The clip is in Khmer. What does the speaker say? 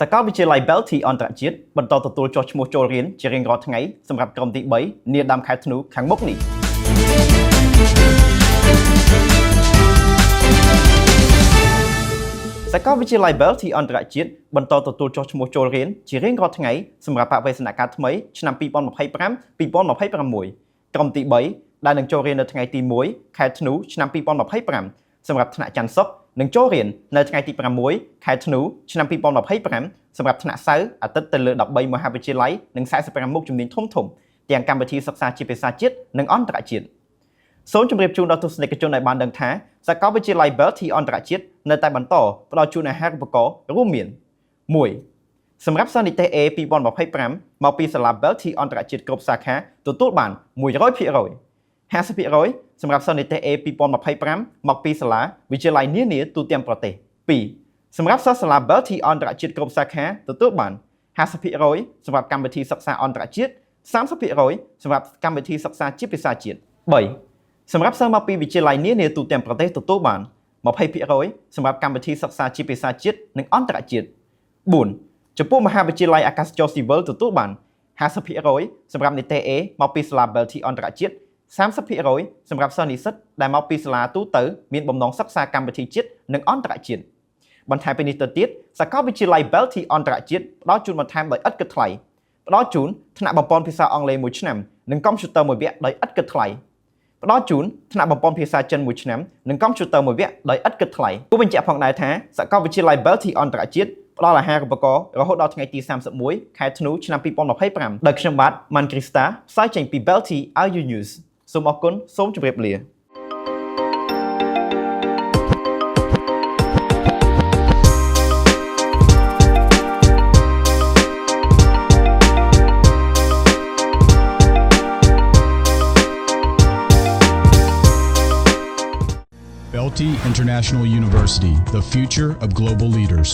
សាកលវិទ្យាល័យ Belty អន្តរជាតិបន្តទទួលចុះឈ្មោះចូលរៀនជារៀងរាល់ថ្ងៃសម្រាប់ក្រុមទី3នាដើមខែធ្នូខាងមុខនេះសាកលវិទ្យាល័យ Belty អន្តរជាតិបន្តទទួលចុះឈ្មោះចូលរៀនជារៀងរាល់ថ្ងៃសម្រាប់បរិវេណការថ្មីឆ្នាំ2025-2026ក្រុមទី3ដែលនឹងចូលរៀននៅថ្ងៃទី1ខែធ្នូឆ្នាំ2025សម្រាប់ថ្នាក់ច័ន្ទសុក្រនឹងចូលរៀននៅថ្ងៃទី6ខែធ្នូឆ្នាំ2025សម្រាប់ថ្នាក់សៅរ៍អាទិត្យទៅលើ13មហាវិទ្យាល័យនិង45មុខជំនាញធំៗទាំងកម្មវិធីសិក្សាជាភាសាជាតិនិងអន្តរជាតិសូមជម្រាបជូនដល់ទស្សនិកជនឲ្យបានដឹងថាសាកលវិទ្យាល័យ Belty អន្តរជាតិនៅតែបន្តផ្ដល់ជូនអាហារូបករណ៍រួមមាន 1. សម្រាប់សិស្សនិទេស A 2025មកពីសាលា Belty អន្តរជាតិគ្រប់សាខាទទួលបាន 100% 50% សម្រាប់សិស្សនិទេស A 2025មកពីសាលាវិទ្យាល័យនានាទូទាំងប្រទេស 2. សម្រាប់សិស្សសាលា Belty អន្តរជាតិគ្រប់សាខាទទួលបាន 50% សម្រាប់កម្មវិធីសិក្សាអន្តរជាតិ 30% សម្រាប់កម្មវិធីសិក្សាជាភាសាជាតិ 3. សម្រាប់សិស្សមកពីវិទ្យាល័យនានាទូទាំងប្រទេសទទួលបាន 20% សម្រាប់កម្មវិធីសិក្សាជាភាសាជាតិនិងអន្តរជាតិ 4. ចំពោះមហាវិទ្យាល័យអាកាសចរណ៍ស៊ីវិលទទួលបាន 50% សម្រាប់និទេស A មកពីសាលា Belty អន្តរជាតិ 30% សម្រាប់សិស្សនិស្សិតដែលមកពីសាលាទូទៅមានបំណងសិក្សាកម្មវិធីជាតិនិងអន្តរជាតិបន្ថែមពីនេះទៅទៀតសាកលវិទ្យាល័យ Belty អន្តរជាតិផ្ដល់ជូនបន្ថែមដោយឥតគិតថ្លៃផ្ដល់ជូនថ្នាក់បំពេញភាសាអង់គ្លេស1ឆ្នាំនិងកុំព្យូទ័រ1វគ្គដោយឥតគិតថ្លៃផ្ដល់ជូនថ្នាក់បំពេញភាសាចិន1ឆ្នាំនិងកុំព្យូទ័រ1វគ្គដោយឥតគិតថ្លៃគួរបញ្ជាក់ផងដែរថាសាកលវិទ្យាល័យ Belty អន្តរជាតិផ្ដល់អាហារូបករណ៍រហូតដល់ថ្ងៃទី31ខែធ្នូឆ្នាំ2025ដោយខ្ញុំបាទ Man Krista ផ្សាយចេញពី Belty IU News សូមអរគុណសូមជម្រាបលា Belty International University, the future of global leaders.